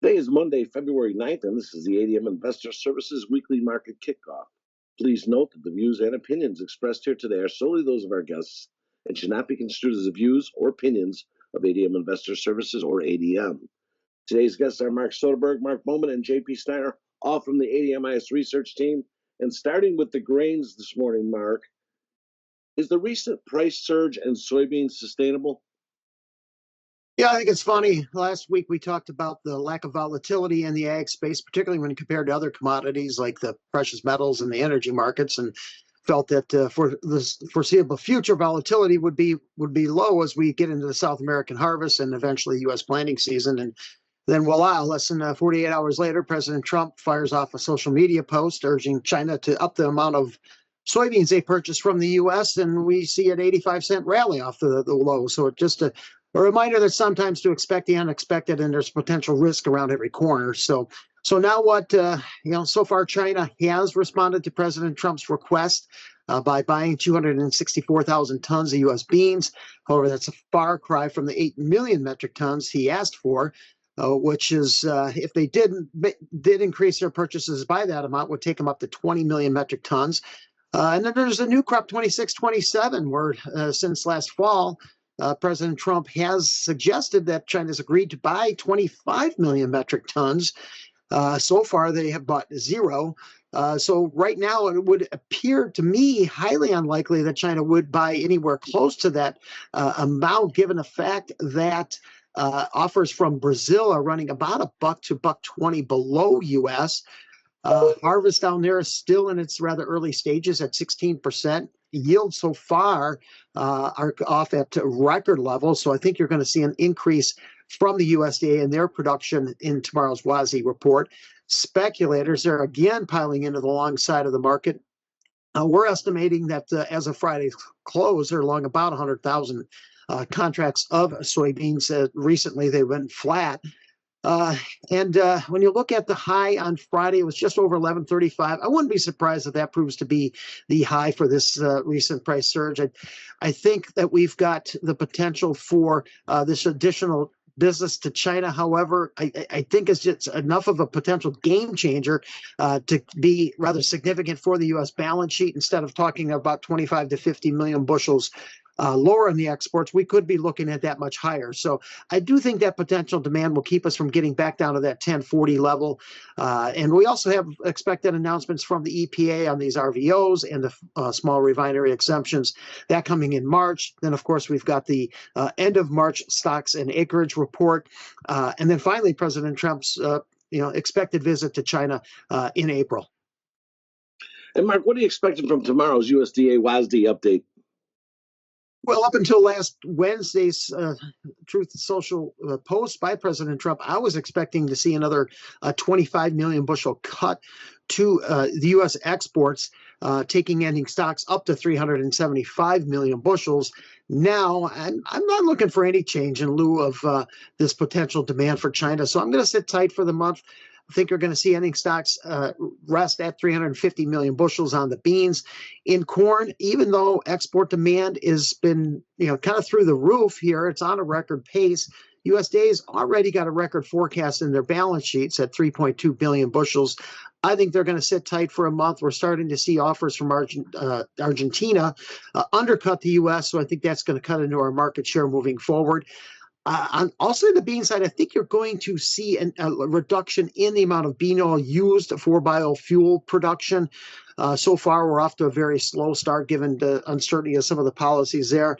Today is Monday, February 9th, and this is the ADM Investor Services Weekly Market Kickoff. Please note that the views and opinions expressed here today are solely those of our guests and should not be construed as the views or opinions of ADM Investor Services or ADM. Today's guests are Mark Soderberg, Mark Bowman, and JP Steiner, all from the ADMIS Research Team. And starting with the grains this morning, Mark, is the recent price surge in soybeans sustainable? Yeah, I think it's funny. Last week we talked about the lack of volatility in the ag space, particularly when compared to other commodities like the precious metals and the energy markets, and felt that for the foreseeable future, volatility would be low as we get into the South American harvest and eventually U.S. planting season. And then voila, less than 48 hours later, President Trump fires off a social media post urging China to up the amount of soybeans they purchase from the U.S., and we see an 85-cent rally off the low. So it just a reminder that sometimes to expect the unexpected, and there's potential risk around every corner. So now what, so far China has responded to President Trump's request by buying 264,000 tons of U.S. beans. However, that's a far cry from the 8 million metric tons he asked for, which is, if they did increase their purchases by that amount, would take them up to 20 million metric tons. And then there's a new crop 26-27, where since last fall, President Trump has suggested that China's agreed to buy 25 million metric tons. So far, they have bought zero. So right now, it would appear to me highly unlikely that China would buy anywhere close to that amount, given the fact that offers from Brazil are running about $1 to $1.20 below U.S. Harvest down there is still in its rather early stages at 16%. Yields so far are off at record levels. So I think you're going to see an increase from the USDA in their production in tomorrow's WASI report. Speculators are again piling into the long side of the market. We're estimating that as of Friday's close, they're along about 100,000 contracts of soybeans. Recently, they went flat. And when you look at the high on Friday, it was just over 11.35. I wouldn't be surprised if that proves to be the high for this recent price surge. I think that we've got the potential for this additional business to China. However, I think it's just enough of a potential game changer to be rather significant for the U.S. balance sheet. Instead of talking about 25 to 50 million bushels lower in the exports, we could be looking at that much higher. So I do think that potential demand will keep us from getting back down to that 1040 level. And we also have expected announcements from the EPA on these RVOs and the small refinery exemptions, that coming in March. Then, of course, we've got the end of March stocks and acreage report. And then finally, President Trump's expected visit to China in April. And Mark, what are you expecting from tomorrow's USDA WASDE update? Well, up until last Wednesday's Truth Social post by President Trump, I was expecting to see another 25 million bushel cut to the U.S. exports, taking ending stocks up to 375 million bushels. Now, I'm not looking for any change in lieu of this potential demand for China, so I'm going to sit tight for the month. I think you're going to see ending stocks rest at 350 million bushels on the beans. In corn, even though export demand has been kind of through the roof here, it's on a record pace. USDA's already got a record forecast in their balance sheets at 3.2 billion bushels. I think they're going to sit tight for a month. We're starting to see offers from Argentina undercut the U.S., so I think that's going to cut into our market share moving forward. Also, the bean side, I think you're going to see a reduction in the amount of bean oil used for biofuel production. So far, we're off to a very slow start given the uncertainty of some of the policies there.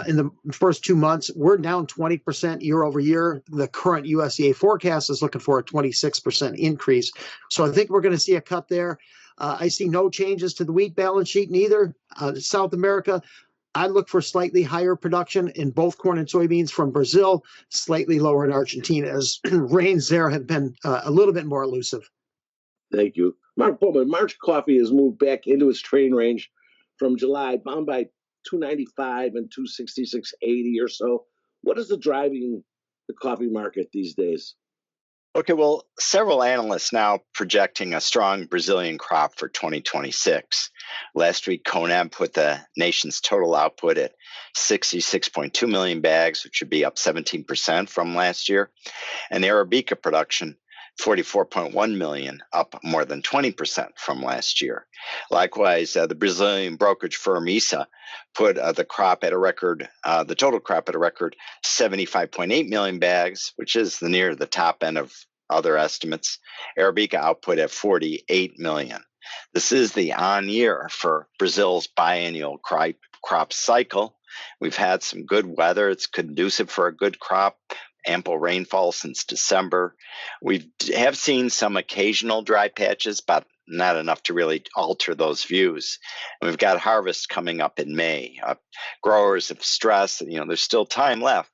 In the first 2 months, we're down 20% year over year. The current USDA forecast is looking for a 26% increase. So I think we're going to see a cut there. I see no changes to the wheat balance sheet, neither. South America, I look for slightly higher production in both corn and soybeans from Brazil, slightly lower in Argentina, as rains there have been a little bit more elusive. Thank you. Mark Bowman, March coffee has moved back into its trading range from July, bound by 295 and 266.80 or so. What is driving the coffee market these days? Okay, well, several analysts now projecting a strong Brazilian crop for 2026. Last week, CONAB put the nation's total output at 66.2 million bags, which would be up 17% from last year, and Arabica production 44.1 million, up more than 20% from last year. Likewise, the Brazilian brokerage firm ISA put the total crop at a record 75.8 million bags, which is near the top end of other estimates. Arabica output at 48 million. This is the on year for Brazil's biennial crop cycle. We've had some good weather. It's conducive for a good crop. Ample rainfall since December. We have seen some occasional dry patches, but not enough to really alter those views. And we've got harvest coming up in May. Growers have stressed that there's still time left,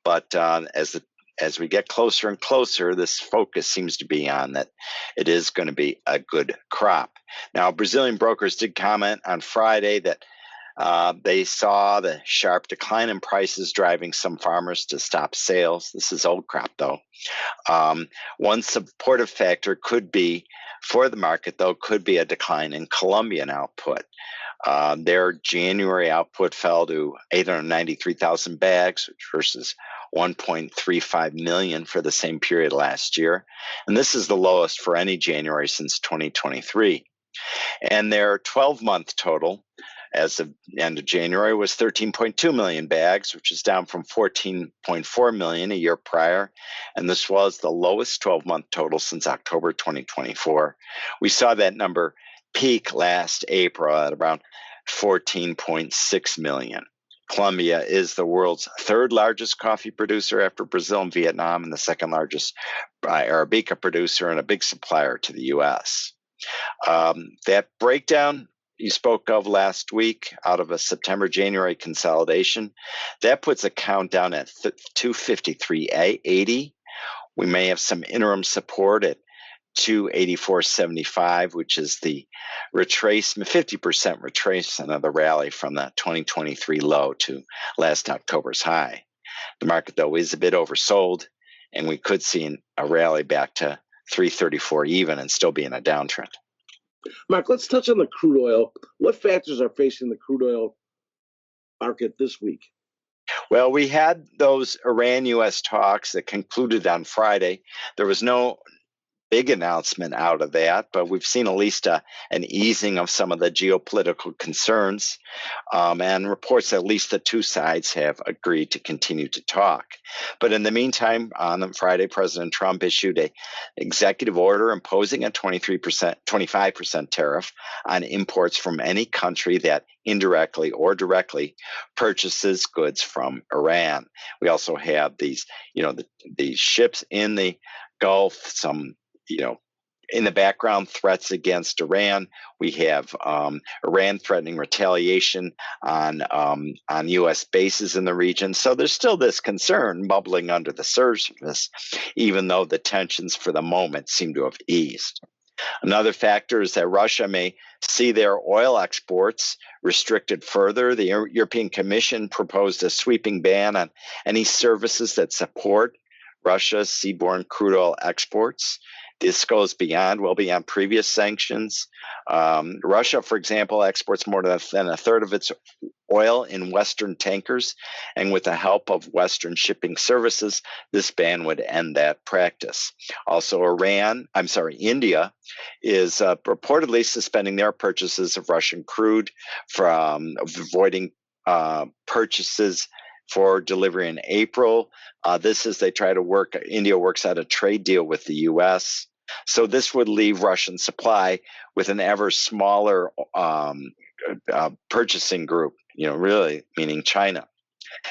but as we get closer and closer, this focus seems to be on that it is going to be a good crop. Now, Brazilian brokers did comment on Friday that they saw the sharp decline in prices driving some farmers to stop sales. This is old crop, though. One supportive factor could be, for the market, though, could be a decline in Colombian output. Their January output fell to 893,000 bags, versus 1.35 million for the same period last year. And this is the lowest for any January since 2023. And their 12-month total as of the end of January was 13.2 million bags, which is down from 14.4 million a year prior. And this was the lowest 12-month total since October 2024. We saw that number peak last April at around 14.6 million. Colombia is the world's third largest coffee producer after Brazil and Vietnam, and the second largest Arabica producer and a big supplier to the U.S. That breakdown you spoke of last week out of a September-January consolidation, that puts a countdown at 253.80. We may have some interim support at 284.75, which is the retracement, 50% retracement of the rally from the 2023 low to last October's high. The market, though, is a bit oversold, and we could see a rally back to 334 even and still be in a downtrend. Mark, let's touch on the crude oil. What factors are facing the crude oil market this week? Well, we had those Iran-U.S. talks that concluded on Friday. There was no big announcement out of that, but we've seen at least an easing of some of the geopolitical concerns, and reports that at least the two sides have agreed to continue to talk. But in the meantime, on Friday, President Trump issued an executive order imposing a 25% tariff on imports from any country that indirectly or directly purchases goods from Iran. We also have these, the ships in the Gulf, some in the background, threats against Iran. We have Iran threatening retaliation on U.S. bases in the region. So there's still this concern bubbling under the surface, even though the tensions for the moment seem to have eased. Another factor is that Russia may see their oil exports restricted further. The European Commission proposed a sweeping ban on any services that support Russia's seaborne crude oil exports. This goes well beyond previous sanctions. Russia, for example, exports more than a third of its oil in Western tankers, and with the help of Western shipping services, this ban would end that practice. Also, India is reportedly suspending their purchases of Russian crude, from avoiding purchases for delivery in April. This is India works out a trade deal with the U.S. So this would leave Russian supply with an ever smaller purchasing group, really meaning China.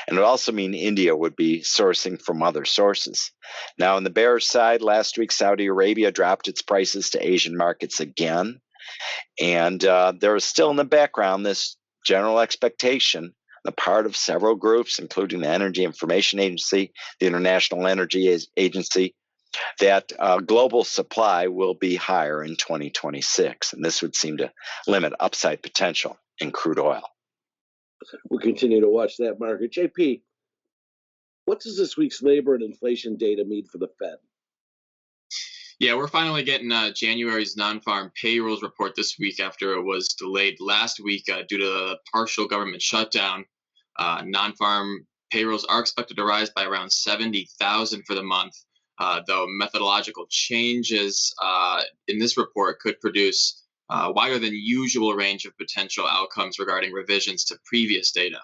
And it would also mean India would be sourcing from other sources. Now, on the bearish side, last week, Saudi Arabia dropped its prices to Asian markets again. And there is still in the background this general expectation on the part of several groups, including the Energy Information Agency, the International Energy Agency, that global supply will be higher in 2026. And this would seem to limit upside potential in crude oil. We'll continue to watch that market. JP, what does this week's labor and inflation data mean for the Fed? Yeah, we're finally getting January's non-farm payrolls report this week after it was delayed last week due to the partial government shutdown. Non-farm payrolls are expected to rise by around 70,000 for the month, though methodological changes in this report could produce wider than usual range of potential outcomes regarding revisions to previous data.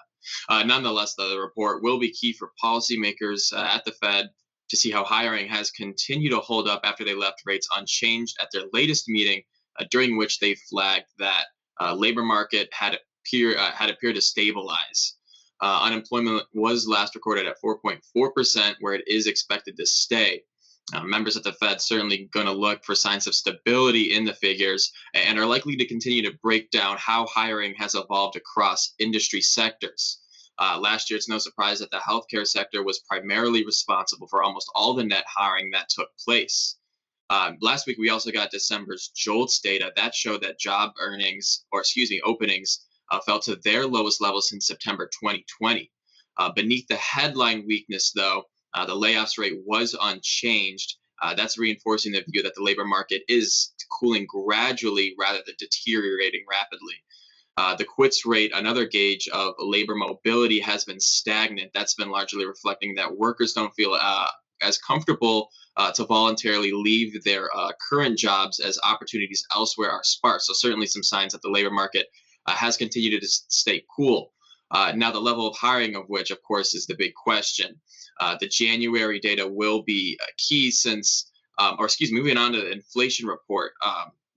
Nonetheless, the report will be key for policymakers at the Fed to see how hiring has continued to hold up after they left rates unchanged at their latest meeting, during which they flagged that labor market had appeared to stabilize. Unemployment was last recorded at 4.4%, where it is expected to stay. Members at the Fed certainly going to look for signs of stability in the figures and are likely to continue to break down how hiring has evolved across industry sectors. Last year, it's no surprise that the healthcare sector was primarily responsible for almost all the net hiring that took place. Last week, we also got December's JOLTS data that showed that openings fell to their lowest level since September 2020. Beneath the headline weakness, though, the layoffs rate was unchanged. That's reinforcing the view that the labor market is cooling gradually rather than deteriorating rapidly. The quits rate, another gauge of labor mobility, has been stagnant. That's been largely reflecting that workers don't feel as comfortable to voluntarily leave their current jobs as opportunities elsewhere are sparse. So certainly some signs that the labor market has continued to stay cool. Now, the level of hiring of which, of course, is the big question. The January data will be key since, moving on to the inflation report,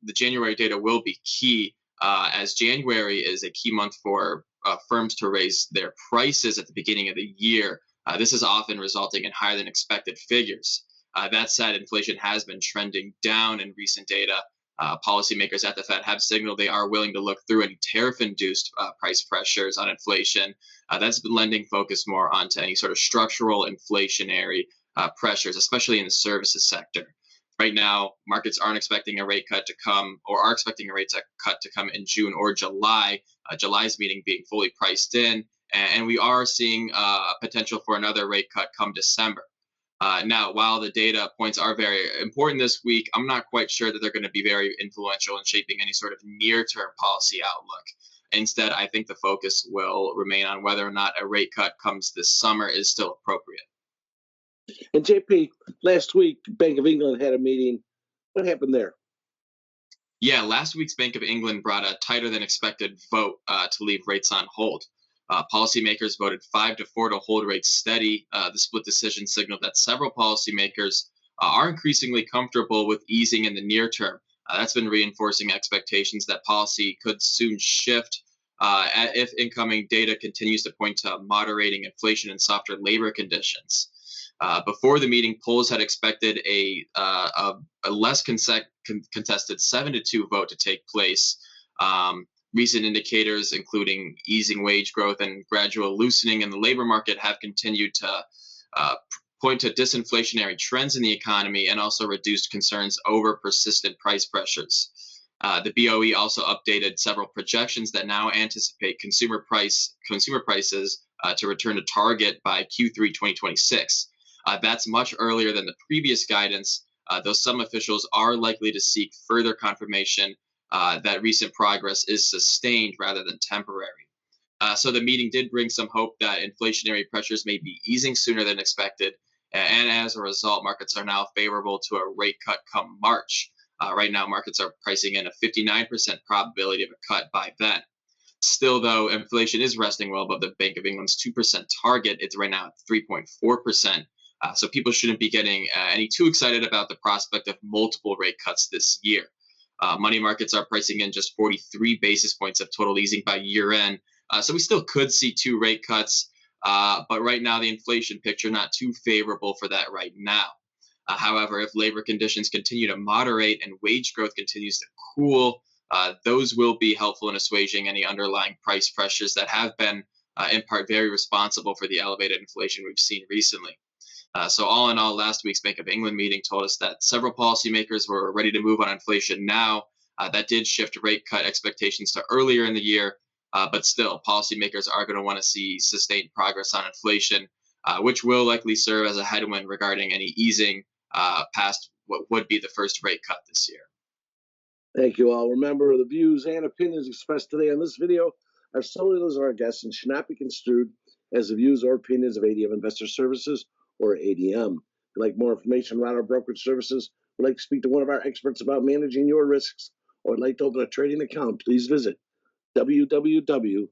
the January data will be key as January is a key month for firms to raise their prices at the beginning of the year. This is often resulting in higher than expected figures. That said, inflation has been trending down in recent data. Policymakers at the Fed have signaled they are willing to look through any tariff-induced price pressures on inflation. That's been lending focus more onto any sort of structural inflationary pressures, especially in the services sector. Right now, markets aren't expecting a rate cut to come, or are expecting a rate cut to come in June or July. July's meeting being fully priced in, and we are seeing potential for another rate cut come December. Now, while the data points are very important this week, I'm not quite sure that they're going to be very influential in shaping any sort of near-term policy outlook. Instead, I think the focus will remain on whether or not a rate cut comes this summer is still appropriate. And JP, last week, Bank of England had a meeting. What happened there? Yeah, last week's Bank of England brought a tighter than expected vote to leave rates on hold. Policymakers voted 5-4 to hold rates steady. The split decision signaled that several policymakers are increasingly comfortable with easing in the near term. That's been reinforcing expectations that policy could soon shift if incoming data continues to point to moderating inflation and softer labor conditions. Before the meeting, polls had expected a less contested 7-2 vote to take place. Recent indicators, including easing wage growth and gradual loosening in the labor market, have continued to point to disinflationary trends in the economy and also reduced concerns over persistent price pressures. The BOE also updated several projections that now anticipate consumer prices to return to target by Q3 2026. That's much earlier than the previous guidance, though some officials are likely to seek further confirmation that recent progress is sustained rather than temporary. So the meeting did bring some hope that inflationary pressures may be easing sooner than expected, and as a result, markets are now favorable to a rate cut come March. Right now, markets are pricing in a 59% probability of a cut by then. Still, though, inflation is resting well above the Bank of England's 2% target. It's right now at 3.4%. So people shouldn't be getting any too excited about the prospect of multiple rate cuts this year. Money markets are pricing in just 43 basis points of total easing by year end. So we still could see 2 rate cuts, but right now the inflation picture not too favorable for that right now. However, if labor conditions continue to moderate and wage growth continues to cool, those will be helpful in assuaging any underlying price pressures that have been in part very responsible for the elevated inflation we've seen recently. So all in all, last week's Bank of England meeting told us that several policymakers were ready to move on inflation now. That did shift rate cut expectations to earlier in the year, but still, policymakers are going to want to see sustained progress on inflation, which will likely serve as a headwind regarding any easing past what would be the first rate cut this year. Thank you all. Remember, the views and opinions expressed today on this video are solely those of our guests and should not be construed as the views or opinions of ADM Investor Services or ADM. If you'd like more information about our brokerage services, would like to speak to one of our experts about managing your risks, or would like to open a trading account, please visit www.admis.com.